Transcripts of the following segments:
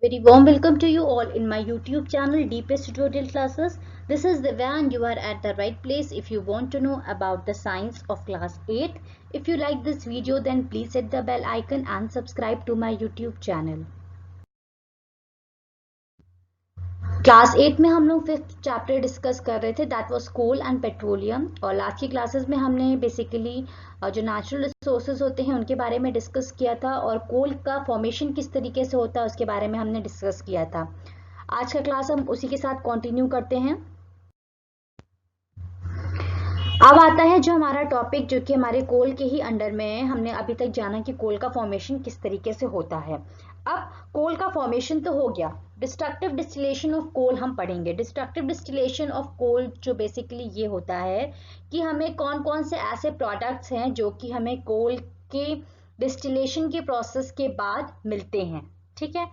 Very warm welcome to you all in my YouTube channel DPS Tutorial Classes. This is Divya and you are at the right place if you want to know about the science of class 8. If you like this video then please hit the bell icon and subscribe to my YouTube channel. Class 8 में हम लोग fifth chapter discuss कर रहे थे that was coal and petroleum और last की classes में हमने बेसिकली जो नेचुरल रिसोर्सेज होते हैं उनके बारे में डिस्कस किया था और कोल का फॉर्मेशन किस तरीके से होता है उसके बारे में हमने डिस्कस किया था। आज का क्लास हम उसी के साथ कंटिन्यू करते हैं। अब आता है जो हमारा टॉपिक जो कि हमारे कोल के ही अंडर में है। हमने अभी तक जाना कि कोल का फॉर्मेशन किस तरीके से होता है। अब कोल का फॉर्मेशन तो हो गया, डिस्ट्रक्टिव डिस्टिलेशन ऑफ कोल हम पढ़ेंगे। डिस्ट्रक्टिव डिस्टिलेशन ऑफ कोल जो बेसिकली ये होता है कि हमें कौन कौन से ऐसे प्रोडक्ट्स हैं जो कि हमें कोल के डिस्टिलेशन के प्रोसेस के बाद मिलते हैं। ठीक है,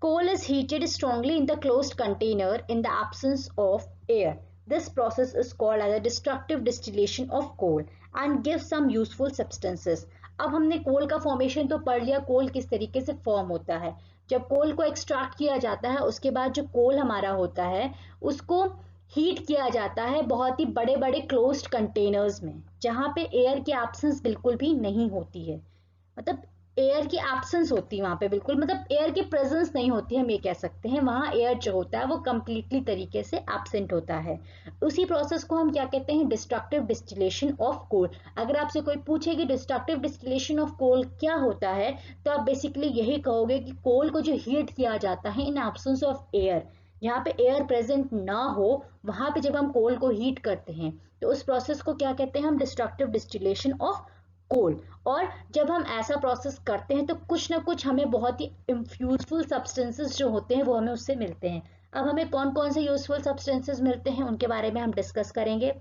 coal is heated strongly in the closed container in the absence of air. This process is called as a destructive distillation of coal and gives some useful substances. अब हमने कोल का फॉर्मेशन तो पढ़ लिया, कोल किस तरीके से फॉर्म होता है। जब कोल को एक्सट्रैक्ट किया जाता है उसके बाद जो कोल हमारा होता है उसको हीट किया जाता है बहुत ही बड़े बड़े क्लोज्ड कंटेनर्स में जहाँ पे एयर की एब्सेंस बिल्कुल भी नहीं होती है। मतलब एयर की एब्सेंस होती है वहां पे, बिल्कुल मतलब एयर की प्रेजेंस नहीं होती, हम ये कह सकते हैं। वहां एयर जो होता है वो कंप्लीटली तरीके से एब्सेंट होता है। उसी प्रोसेस को हम क्या कहते हैं, डिस्ट्रक्टिव डिस्टिलेशन ऑफ कोल। अगर आपसे कोई पूछे कि डिस्ट्रक्टिव डिस्टिलेशन ऑफ कोल क्या होता है तो आप बेसिकली यही कहोगे कि कोल को जो हीट किया जाता है इन एब्सेंस ऑफ एयर, यहाँ पे एयर प्रेजेंट ना हो वहां पे जब हम कोल को हीट करते हैं तो उस प्रोसेस को क्या कहते हैं हम, डिस्ट्रक्टिव डिस्टिलेशन ऑफ कोल। और जब हम ऐसा प्रोसेस करते हैं तो कुछ ना कुछ हमें बहुत ही यूजफुल सब्सटेंसेस जो होते हैं वो हमें उससे मिलते हैं। अब हमें कौन कौन से यूजफुल सब्सटेंसेस मिलते हैं उनके बारे में हम डिस्कस करेंगे।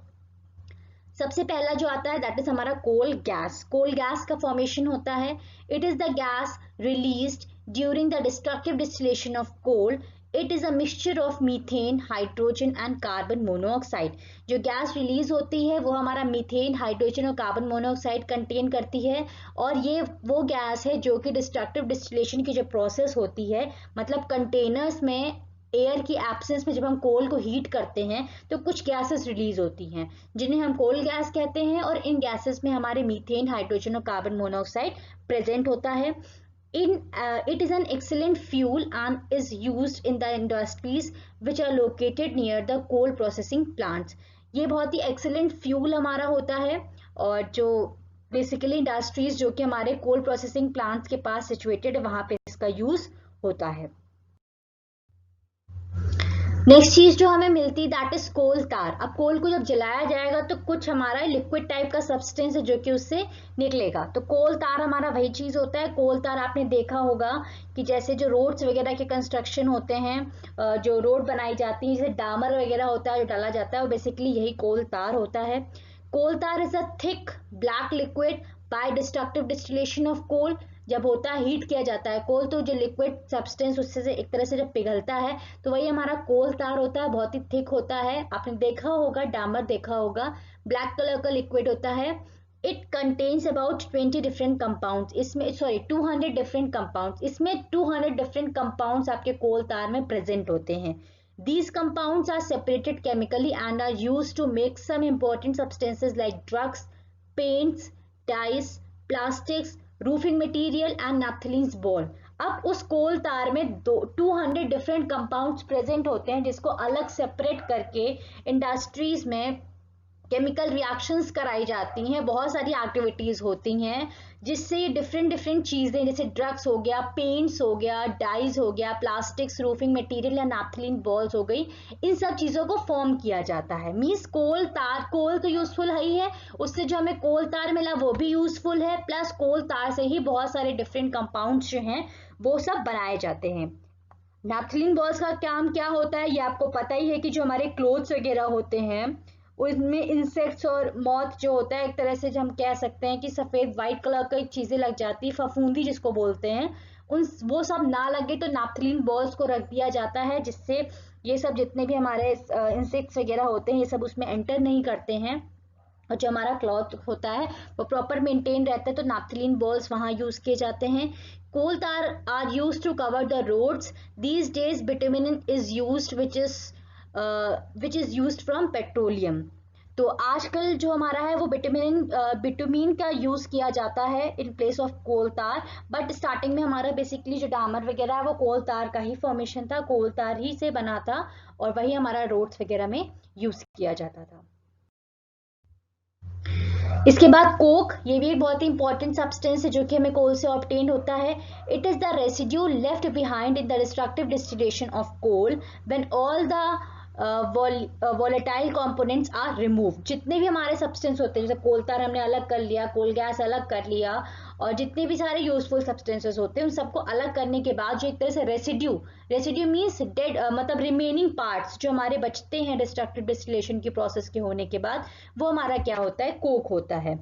सबसे पहला जो आता है दैट इज हमारा कोल गैस। कोल गैस का फॉर्मेशन होता है, it is the gas released during the destructive distillation of coal. It is a mixture of methane, hydrogen and carbon monoxide. जो गैस रिलीज होती है वो हमारा मीथेन, हाइड्रोजन और कार्बन मोनोऑक्साइड कंटेन करती है और ये वो गैस है जो कि डिस्ट्रक्टिव डिस्टिलेशन की जो प्रोसेस होती है, मतलब कंटेनर्स में एयर की एब्सेंस में जब हम कोल को हीट करते हैं तो कुछ गैसेस रिलीज होती हैं जिन्हें हम कोल गैस कहते हैं और इन गैसेस में हमारे मीथेन, हाइड्रोजन और कार्बन मोनोऑक्साइड प्रेजेंट होता है। It is an excellent fuel and is used in the industries which are located near the coal processing plants. ये बहुत ही excellent fuel हमारा होता है और जो बेसिकली इंडस्ट्रीज जो कि हमारे कोल प्रोसेसिंग प्लांट्स के पास सिचुएटेड है वहां पे इसका यूज होता है। नेक्स्ट चीज जो हमें मिलती है दैट इज कोल तार। अब कोल को जब जलाया जाएगा तो कुछ हमारा लिक्विड टाइप का सब्सटेंस है जो कि उससे निकलेगा, तो कोल तार हमारा वही चीज होता है। कोल तार आपने देखा होगा कि जैसे जो रोड्स वगैरह के कंस्ट्रक्शन होते हैं, जो रोड बनाई जाती है, जैसे डामर वगैरह होता है जो डाला जाता है, वो बेसिकली यही कोल तार होता है। Coal tar is a thick black liquid by destructive distillation of coal. जब होता है हीट किया जाता है कोल तो जो लिक्विड सब्सटेंस उससे से एक तरह से जब पिघलता है तो वही हमारा कोल तार होता है, बहुत ही थिक होता है। आपने देखा होगा डामर देखा होगा, ब्लैक कलर का लिक्विड होता है। It contains about 20 different compounds, इसमें 200 डिफरेंट कंपाउंड्स, इसमें 200 डिफरेंट कंपाउंड्स आपके कोल तार में प्रेजेंट होते हैं। These compounds are separated chemically and are used to make some important substances like drugs, paints, dyes, plastics, roofing material and naphthalenes ball. अब उस कोल तार में 200 डिफरेंट कंपाउंड्स प्रेजेंट होते हैं जिसको अलग सेपरेट करके इंडस्ट्रीज में केमिकल रिएक्शंस कराई जाती हैं, बहुत सारी एक्टिविटीज होती हैं जिससे डिफरेंट डिफरेंट चीजें जैसे ड्रग्स हो गया, पेंट्स हो गया, डाइज हो गया, प्लास्टिक्स, रूफिंग मटेरियल या नैप्थलीन बॉल्स हो गई, इन सब चीजों को फॉर्म किया जाता है। मींस कोल तार, कोल तो यूजफुल है ही है, उससे जो हमें कोल तार मिला वो भी यूजफुल है, प्लस कोल तार से ही बहुत सारे डिफरेंट कंपाउंड्स जो हैं वो सब बनाए जाते हैं। नैप्थलीन बॉल्स का काम क्या होता है ये आपको पता ही है कि जो हमारे क्लोथ्स वगैरह होते हैं उसमें इंसेक्ट्स और मॉथ जो होता है, एक तरह से जो हम कह सकते हैं कि सफेद व्हाइट कलर की चीजें लग जाती है, फफूंदी जिसको बोलते हैं, उन वो सब ना लगे तो नैप्थलीन बॉल्स को रख दिया जाता है जिससे ये सब जितने भी हमारे इंसेक्ट्स वगैरह होते हैं ये सब उसमें एंटर नहीं करते हैं। और जो हमारा क्लॉथ होता है वो प्रॉपर मेंटेन रहता है, तो नैप्थलीन बॉल्स वहाँ यूज किए जाते हैं। Coal tar are use to cover the roads. These days bitumen is used which is used from petroleum. तो आजकल जो हमारा है वो बिटुमिन का यूज किया जाता है इन प्लेस ऑफ कोल तार। बट स्टार्टिंग में हमारा बेसिकली जो डामर वगैरह है वो कोल तार का ही फॉर्मेशन था, कोल तार ही से बना था, और वही हमारा रोड्स वगैरह में यूज किया जाता था। इसके बाद कोक, ये भी एक बहुत ही इंपॉर्टेंट सब्सटेंस है जो कि हमें कोल से ऑब्टेन होता है। It is the residue left behind in the destructive distillation of coal when all the volatile components are remove. जितने भी हमारे सब्सटेंस होते हैं, जैसे कोल तार हमने अलग कर लिया, कोल गैस अलग कर लिया, और जितने भी सारे यूजफुल सब्सटेंसेस होते हैं उन सबको अलग करने के बाद जो एक तरह से रेसिड्यू मीन्स डेड, मतलब रिमेनिंग पार्ट्स जो हमारे बचते हैं डिस्ट्रक्टिव डिस्टिलेशन की प्रोसेस के होने के बाद, वो हमारा क्या होता है, कोक होता है।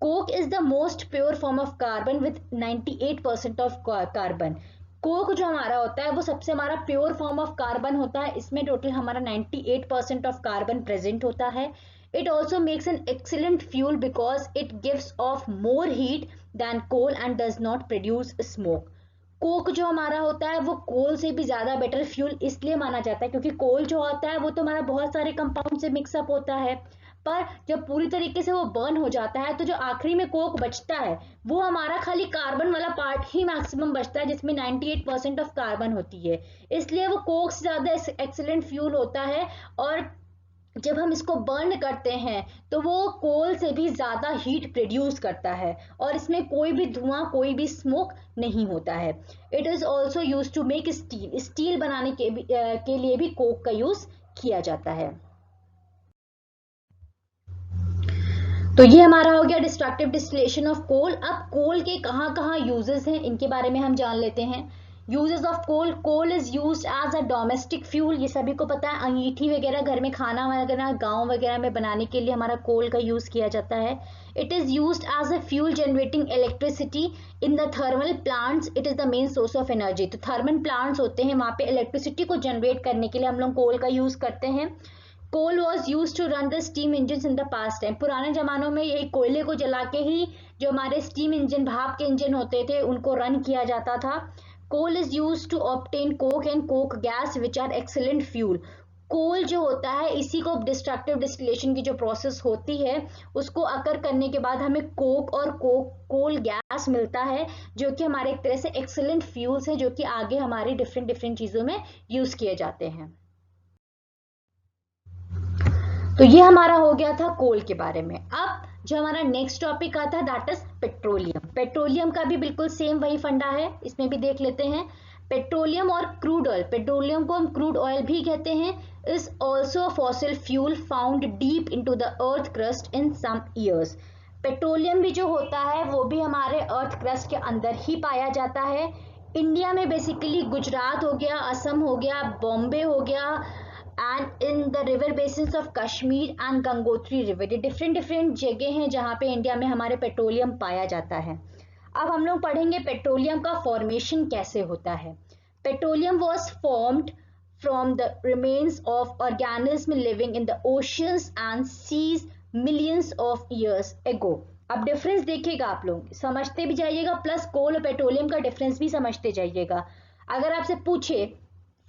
Coke is the most pure form of carbon with 98% of carbon. Coke जो हमारा होता है वो सबसे हमारा प्योर फॉर्म ऑफ कार्बन होता है, इसमें टोटल हमारा 98% ऑफ कार्बन प्रेजेंट होता है। It also makes an excellent fuel because it gives off more heat than coal and does not produce smoke. Coke जो हमारा होता है वो कोल से भी ज्यादा बेटर फ्यूल इसलिए माना जाता है क्योंकि कोल जो होता है वो तो हमारा बहुत सारे कंपाउंड से मिक्सअप होता है, पर जब पूरी तरीके से वो बर्न हो जाता है तो जो आखिरी में कोक बचता है वो हमारा खाली कार्बन वाला पार्ट ही मैक्सिमम बचता है, जिसमें 98% ऑफ कार्बन होती है, इसलिए वो कोक से ज्यादा एक्सीलेंट फ्यूल होता है। और जब हम इसको बर्न करते हैं तो वो कोल से भी ज्यादा हीट प्रोड्यूस करता है, और इसमें कोई भी धुआं, कोई भी स्मोक नहीं होता है। It is also use to make steel बनाने के लिए भी कोक का यूज किया जाता है। तो ये हमारा हो गया डिस्ट्रक्टिव डिस्टिलेशन ऑफ कोल। अब कोल के कहाँ कहाँ यूजेस हैं इनके बारे में हम जान लेते हैं। Uses of coal, coal is used as a domestic fuel, ये सभी को पता है। अंगीठी वगैरह घर में खाना वगैरह गांव वगैरह में बनाने के लिए हमारा कोल का यूज किया जाता है। It is used as a fuel generating electricity in the thermal plants. It is the main source of energy. तो थर्मल प्लांट्स होते हैं, वहां पे इलेक्ट्रिसिटी को जनरेट करने के लिए हम लोग कोल का यूज करते हैं। Coal was use to run the steam engine in the past time. पुराने जमानों में यही कोयले को जला के ही जो हमारे स्टीम इंजन, भाप के इंजन होते थे, उनको रन किया जाता था। Coal is use to obtain coke and coke gas which are excellent fuel. Coal जो होता है, इसी को डिस्ट्रक्टिव डिस्टिलेशन की जो प्रोसेस होती है उसको अकर करने के बाद हमें कोक और कोल गैस मिलता है, जो कि हमारे एक तरह से एक्सीलेंट फ्यूल्स है, जो कि आगे हमारी डिफरेंट डिफरेंट चीजों में यूज किए जाते हैं। तो ये हमारा हो गया था कोल के बारे में। अब जो हमारा नेक्स्ट टॉपिक आता है दैट इज पेट्रोलियम। पेट्रोलियम का भी बिल्कुल सेम वही फंडा है, इसमें भी देख लेते हैं। पेट्रोलियम और क्रूड ऑयल, पेट्रोलियम को हम क्रूड ऑयल भी कहते हैं, is also a fossil fuel found deep into the earth crust in some years. Petroleum भी जो होता है वो भी हमारे अर्थ क्रस्ट के अंदर ही पाया जाता है। इंडिया में बेसिकली गुजरात हो गया, असम हो गया, बॉम्बे हो गया, and in the river basins of Kashmir and Gangotri river, ये डिफरेंट डिफरेंट जगह हैं जहाँ पे इंडिया में हमारे पेट्रोलियम पाया जाता है। अब हम लोग पढ़ेंगे पेट्रोलियम का फॉर्मेशन कैसे होता है। Petroleum was formed from the remains of organism living in the oceans and seas millions of years ago. अब डिफरेंस देखिएगा, आप लोग समझते भी जाइएगा, प्लस कोल और पेट्रोलियम का डिफरेंस भी समझते जाइएगा। अगर आपसे पूछे,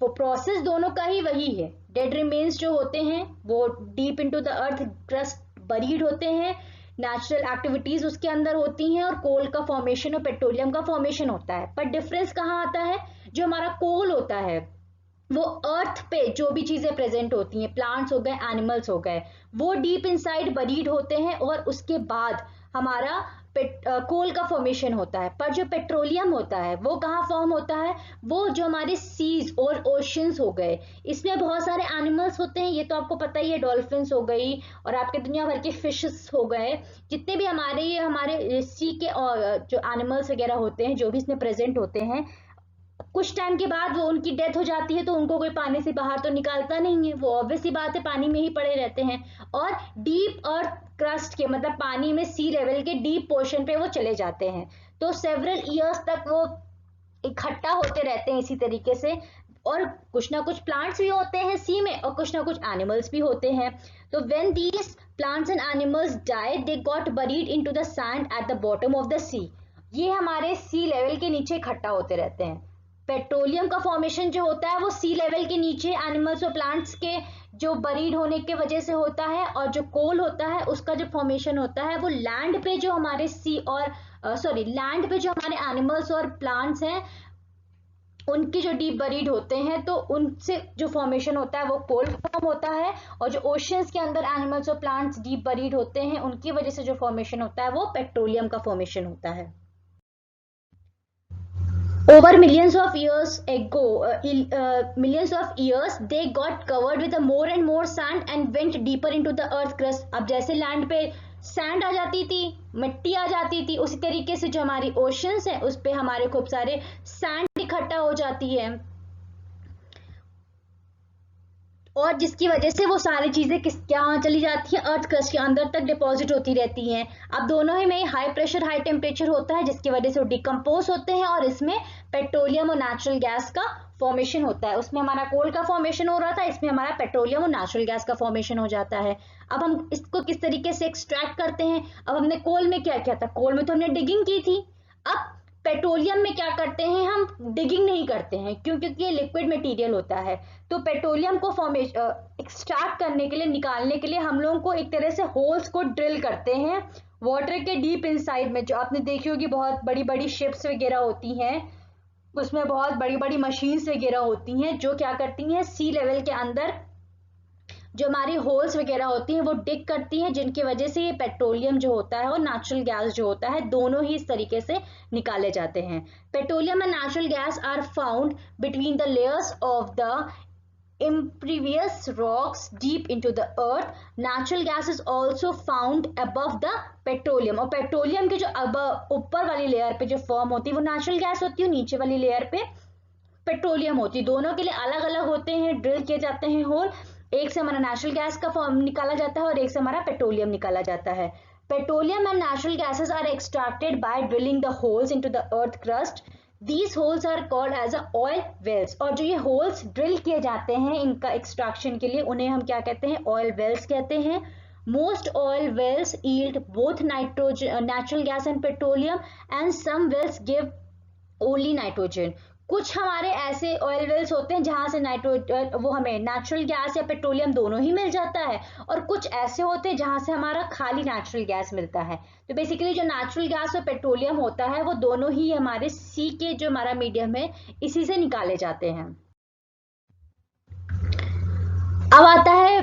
वो प्रोसेस दोनों का ही वही है। डेड रिमेन्स जो होते हैं वो deep into the earth crust buried होते हैं, नेचुरल एक्टिविटीज उसके अंदर होती हैं, और कोल का फॉर्मेशन और पेट्रोलियम का फॉर्मेशन होता है। पर डिफरेंस कहाँ आता है, जो हमारा कोल होता है वो अर्थ पे जो भी चीजें प्रेजेंट होती हैं, प्लांट्स हो गए, एनिमल्स हो गए, वो डीप इनसाइड बरीड होते हैं और उसके बाद हमारा कोल का फॉर्मेशन होता है। पर जो पेट्रोलियम होता है वो कहाँ फॉर्म होता है, वो जो हमारे सीज और ओशंस हो गए, इसमें बहुत सारे एनिमल्स होते हैं, ये तो आपको पता ही है, डॉल्फिन्स हो गई और आपके दुनिया भर के फिशेस हो गए, जितने भी हमारे सी के जो एनिमल्स वगैरह होते हैं, जो भी इसमें प्रेजेंट होते हैं, कुछ टाइम के बाद वो उनकी डेथ हो जाती है, तो उनको कोई पानी से बाहर तो निकालता नहीं है, वो ऑब्वियस सी बात है पानी में ही पड़े रहते हैं, और डीप अर्थ क्रस्ट के, मतलब पानी में सी लेवल के डीप पोर्शन पे वो चले जाते हैं। तो सेवरल ईयर्स तक वो इकट्ठा होते रहते हैं इसी तरीके से, और कुछ ना कुछ प्लांट्स भी होते हैं सी में और कुछ ना कुछ एनिमल्स भी होते हैं। तो when these plants and animals died they got buried into the sand at the bottom of the sea. ये हमारे सी लेवल के नीचे इकट्ठा होते रहते हैं। पेट्रोलियम का फॉर्मेशन जो होता है वो सी लेवल के नीचे एनिमल्स और प्लांट्स के जो बरीड होने के वजह से होता है, और जो कोल होता है उसका जो फॉर्मेशन होता है वो लैंड पे जो हमारे सी और लैंड पे जो हमारे एनिमल्स और प्लांट्स हैं उनके जो डीप बरीड होते हैं तो उनसे जो फॉर्मेशन होता है वो कोल फॉर्म होता है, और जो ओशियंस के अंदर एनिमल्स और प्लांट्स डीप बरीड होते हैं उनकी वजह से जो फॉर्मेशन होता है वो पेट्रोलियम का फॉर्मेशन होता है। Over millions of years ago, millions of years, they got covered with a more and more sand and went deeper into the earth crust. अब जैसे लैंड पे सैंड आ जाती थी, मिट्टी आ जाती थी, उसी तरीके से जो हमारी ओशंस है उस पे हमारे खूब सारे सैंड इकट्ठा हो जाती है, और जिसकी वजह से वो सारी चीजें कहाँ चली जाती हैं, अर्थ क्रस्ट के अंदर तक डिपॉजिट होती रहती हैं। अब दोनों ही में हाई प्रेशर हाई टेम्परेचर होता है जिसकी वजह से वो डिकम्पोज होते हैं और इसमें पेट्रोलियम और नेचुरल गैस का फॉर्मेशन होता है। उसमें हमारा कोल का फॉर्मेशन हो रहा था, इसमें हमारा पेट्रोलियम और नेचुरल गैस का फॉर्मेशन हो जाता है। अब हम इसको किस तरीके से एक्सट्रैक्ट करते हैं? अब हमने कोल में क्या किया था? कोल में तो हमने डिगिंग की थी। अब पेट्रोलियम में क्या करते हैं? हम डिगिंग नहीं करते हैं क्योंकि ये लिक्विड मटेरियल होता है। तो पेट्रोलियम को एक्सट्रैक्ट करने के लिए, निकालने के लिए हम लोगों को एक तरह से होल्स को ड्रिल करते हैं वाटर के डीप इनसाइड में। जो आपने देखी होगी बहुत बड़ी बड़ी शिप्स वगैरह होती हैं, उसमें बहुत बड़ी बड़ी मशीन्स वगैरह होती हैं जो क्या करती हैं, सी लेवल के अंदर जो हमारी होल्स वगैरह होती हैं वो डिग करती हैं, जिनकी वजह से ये पेट्रोलियम जो होता है और नेचुरल गैस जो होता है दोनों ही इस तरीके से निकाले जाते हैं। Petroleum and natural gas are found between the layers of the impervious rocks deep into the earth. Natural gas is also found above the petroleum. और पेट्रोलियम के जो ऊपर वाली लेयर पे जो फॉर्म होती है वो नेचुरल गैस होती है, नीचे वाली लेयर पे पेट्रोलियम होती है। दोनों के लिए अलग अलग होते हैं, ड्रिल किए जाते हैं होल। एक से हमारा नेचुरल गैस का फॉर्म निकाला जाता है और एक से हमारा पेट्रोलियम निकाला जाता है। Petroleum and natural gases are extracted by drilling the holes into the earth crust. These holes are called as a oil wells. और जो ये होल्स ड्रिल किए जाते हैं इनका एक्सट्रैक्शन के लिए उन्हें हम क्या कहते हैं? ऑयल वेल्स कहते हैं। Most oil wells yield both natural gas and petroleum, and some wells give only nitrogen. कुछ हमारे ऐसे ऑयल वेल्स होते हैं जहां से वो हमें नेचुरल गैस या पेट्रोलियम दोनों ही मिल जाता है, और कुछ ऐसे होते हैं जहां से हमारा खाली नेचुरल गैस मिलता है। तो बेसिकली जो नेचुरल गैस और पेट्रोलियम होता है वो दोनों ही हमारे सी के जो हमारा मीडियम है इसी से निकाले जाते हैं। अब आता है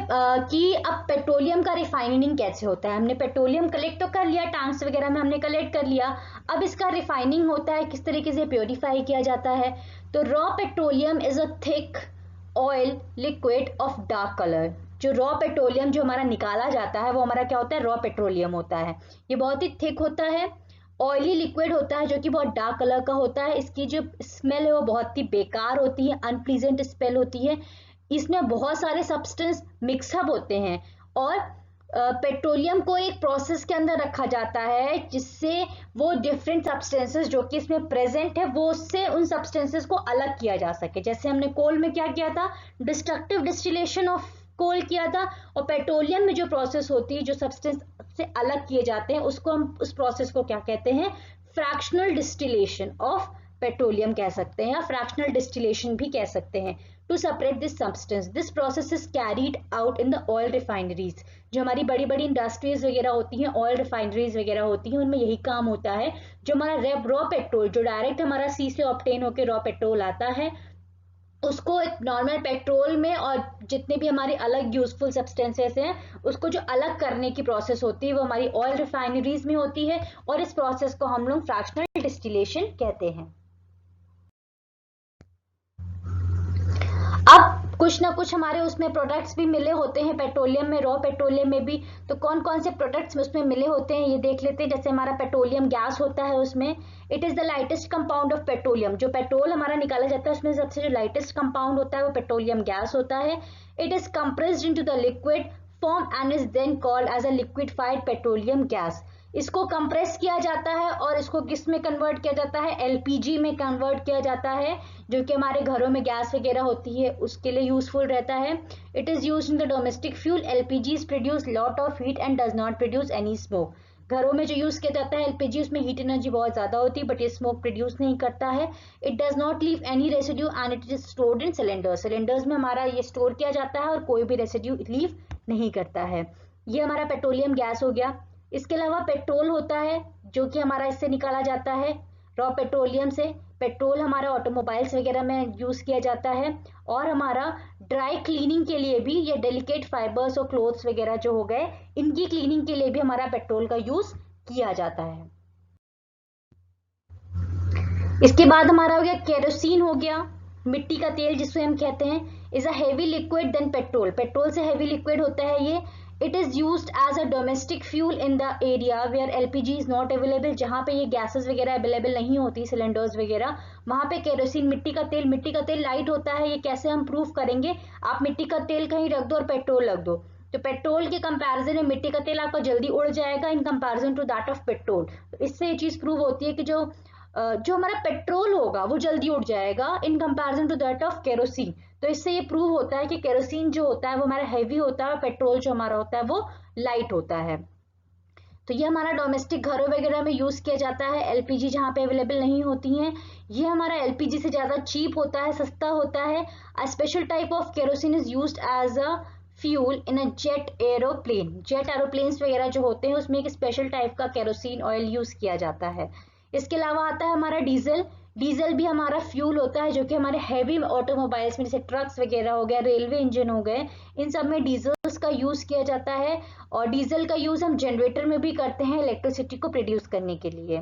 कि अब पेट्रोलियम का रिफाइनिंग कैसे होता है। हमने पेट्रोलियम कलेक्ट तो कर लिया, टैंक्स वगैरह में हमने कलेक्ट कर लिया। अब इसका रिफाइनिंग होता है, किस तरीके से प्योरीफाई किया जाता है। तो raw petroleum is a thick oil liquid of dark colour. जो रॉ पेट्रोलियम जो हमारा निकाला जाता है वो हमारा क्या होता है? रॉ पेट्रोलियम होता है। ये बहुत ही थिक होता है, ऑयली लिक्विड होता है जो कि बहुत डार्क कलर का होता है। इसकी जो स्मेल है वो बहुत ही बेकार होती है, अनप्लीजेंट स्मेल होती है। इसमें बहुत सारे सब्सटेंस मिक्सअप होते हैं, और पेट्रोलियम को एक प्रोसेस के अंदर रखा जाता है जिससे वो डिफरेंट सब्सटेंसेस जो कि इसमें प्रेजेंट है वो उससे उन सब्सटेंसेस को अलग किया जा सके। जैसे हमने कोल में क्या किया था? डिस्ट्रक्टिव डिस्टिलेशन ऑफ कोल किया था, और पेट्रोलियम में जो प्रोसेस होती है जो सब्सटेंस से अलग किए जाते हैं उसको हम उस प्रोसेस को क्या कहते हैं? फ्रैक्शनल डिस्टिलेशन ऑफ पेट्रोलियम कह सकते हैं, या फ्रैक्शनल डिस्टिलेशन भी कह सकते हैं। To separate this substance, this process is carried out in the oil refineries. जो हमारी बड़ी बड़ी इंडस्ट्रीज वगैरह होती हैं, ऑयल रिफाइनरीज वगैरह होती हैं, उनमें यही काम होता है। जो हमारा रॉ पेट्रोल जो डायरेक्ट हमारा सी से ऑब्टेन होकर रॉ पेट्रोल आता है उसको एक नॉर्मल पेट्रोल में, और जितने भी हमारे अलग यूजफुल सब्सटेंसेस हैं उसको जो अलग करने की प्रोसेस होती है वो हमारी ऑयल रिफाइनरीज में होती है, और इस प्रोसेस को हम लोग फ्रैक्शनल डिस्टिलेशन कहते हैं। अब कुछ ना कुछ हमारे उसमें प्रोडक्ट्स भी मिले होते हैं पेट्रोलियम में, रॉ पेट्रोलियम में भी। तो कौन कौन से प्रोडक्ट्स उसमें मिले होते हैं ये देख लेते हैं। जैसे हमारा पेट्रोलियम गैस होता है, उसमें it is the lightest compound of petroleum. जो पेट्रोल हमारा निकाला जाता है उसमें सबसे जो लाइटेस्ट कंपाउंड होता है वो पेट्रोलियम गैस होता है। It is compressed into the liquid form and is then called as a liquefied petroleum gas. इसको कंप्रेस किया जाता है और इसको किस में कन्वर्ट किया जाता है, एलपीजी में कन्वर्ट किया जाता है, जो कि हमारे घरों में गैस वगैरह होती है उसके लिए यूजफुल रहता है। It is used in the domestic fuel. LPG produce lot of heat and does not produce any smoke. घरों में जो यूज किया जाता है एलपीजी, उसमें हीट एनर्जी बहुत ज्यादा होती है बट ये स्मोक प्रोड्यूस नहीं करता है। It does not leave any residue and it is stored in cylinders. Cylinders में हमारा ये स्टोर किया जाता है और कोई भी रेसिड्यू लीव नहीं करता है। ये हमारा पेट्रोलियम गैस हो गया। इसके अलावा पेट्रोल होता है जो कि हमारा इससे निकाला जाता है रॉ पेट्रोलियम से। पेट्रोल हमारा ऑटोमोबाइल्स वगैरह में यूज किया जाता है और हमारा ड्राई क्लीनिंग के लिए भी, ये डेलिकेट फाइबर्स और क्लोथ्स वगैरह जो हो गए इनकी क्लीनिंग के लिए भी हमारा पेट्रोल का यूज किया जाता है। इसके बाद हमारा हो गया केरोसिन हो गया, मिट्टी का तेल जिसको हम कहते हैं, is a heavy liquid than petrol. Petrol से हेवी लिक्विड होता है ये। It is used as a domestic fuel in the area where LPG is not available. जहाँ पे ये गैसेस वगैरह अवेलेबल नहीं होती, सिलेंडर्स वगैरह, वहां पे केरोसिन मिट्टी का तेल लाइट होता है। ये कैसे हम प्रूव करेंगे, आप मिट्टी का तेल कहीं रख दो और पेट्रोल रख दो, तो पेट्रोल के कंपैरिजन में मिट्टी का तेल आपका जल्दी उड़ जाएगा in comparison to that of petrol. तो इससे ये चीज प्रूव होती है कि जो हमारा पेट्रोल होगा वो जल्दी उड़ जाएगा in comparison to that of kerosene. तो इससे ये प्रूव होता है कि केरोसिन जो होता है वो हमारा हैवी होता है और पेट्रोल जो हमारा होता है वो लाइट होता है। तो ये हमारा डोमेस्टिक घरों वगैरह में यूज किया जाता है। एलपीजी जहाँ पे अवेलेबल नहीं होती हैं, ये हमारा एलपीजी से ज्यादा चीप होता है, सस्ता होता है। A special type of kerosene is used as a fuel in a jet aeroplane. Jet aeroplanes वगैरह जो होते हैं उसमें एक स्पेशल टाइप का केरोसिन ऑयल यूज किया जाता है। इसके अलावा आता है हमारा डीजल। डीजल भी हमारा फ्यूल होता है जो कि हमारे हैवी ऑटोमोबाइल्स में, जैसे ट्रक्स वगैरह हो गया, रेलवे इंजन हो गए, इन सब में डीजल्स का यूज किया जाता है। और डीजल का यूज हम जनरेटर में भी करते हैं इलेक्ट्रिसिटी को प्रोड्यूस करने के लिए।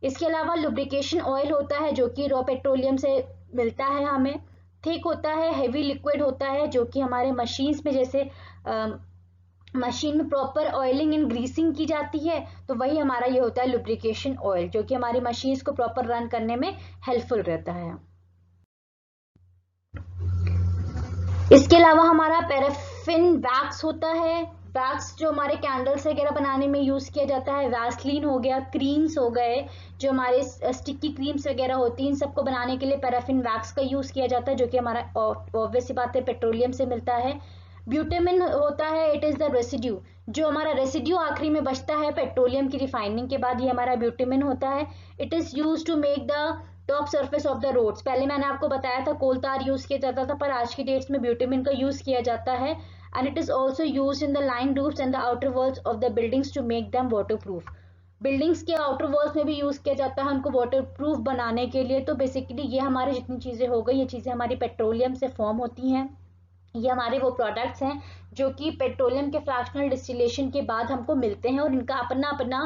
इसके अलावा लुब्रिकेशन ऑयल होता है जो कि रॉ पेट्रोलियम से मिलता है हमें। थिक होता है, हेवी लिक्विड होता है, जो कि हमारे मशीन्स में, जैसे मशीन में प्रॉपर ऑयलिंग एंड ग्रीसिंग की जाती है, तो वही हमारा ये होता है लुब्रिकेशन ऑयल, जो कि हमारी मशीन्स को प्रॉपर रन करने में हेल्पफुल रहता है। इसके अलावा हमारा पैराफिन वैक्स होता है। वैक्स जो हमारे कैंडल्स वगैरह बनाने में यूज किया जाता है। वैसलीन हो गया, क्रीम्स हो गए, जो हमारे स्टिकी क्रीम्स वगैरह होती हैं, इन सबको बनाने के लिए पैराफिन वैक्स का यूज किया जाता है, जो कि हमारा ऑब्वियस सी बात है पेट्रोलियम से मिलता है। ब्यूटेमिन होता है, इट इज द रेसिड्यू, जो हमारा रेसिड्यू आखिरी में बचता है पेट्रोलियम की रिफाइनिंग के बाद, ये हमारा ब्यूटेमिन होता है। It is use to make the top surface of the roads. पहले मैंने आपको बताया था कोल तार यूज किया जाता था, पर आज की डेट्स में ब्यूटेमिन का यूज किया जाता है। And it is also use in the line roofs and the outer walls of the buildings to make them water proof. Buildings के आउटर वॉल्स में भी यूज किया जाता है उनको वाटर प्रूफ बनाने के लिए। तो बेसिकली ये हमारी जितनी चीजें हो गई, ये चीजें हमारी पेट्रोलियम से फॉर्म होती हैं। ये हमारे वो प्रोडक्ट्स हैं जो कि पेट्रोलियम के फ्रैक्शनल डिस्टिलेशन के बाद हमको मिलते हैं और इनका अपना अपना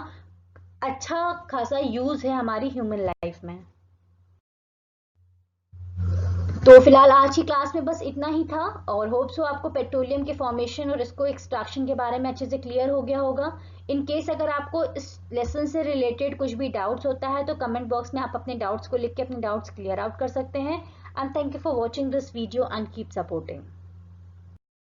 अच्छा खासा यूज है हमारी ह्यूमन लाइफ में। तो फिलहाल आज की क्लास में बस इतना ही था और होप सो आपको पेट्रोलियम के फॉर्मेशन और इसको एक्सट्रैक्शन के बारे में अच्छे से क्लियर हो गया होगा। इन केस अगर आपको इस लेसन से रिलेटेड कुछ भी डाउट्स होता है तो कमेंट बॉक्स में आप अपने डाउट्स को लिख के अपने डाउट्स क्लियर आउट कर सकते हैं। And thank you for watching this video and keep supporting.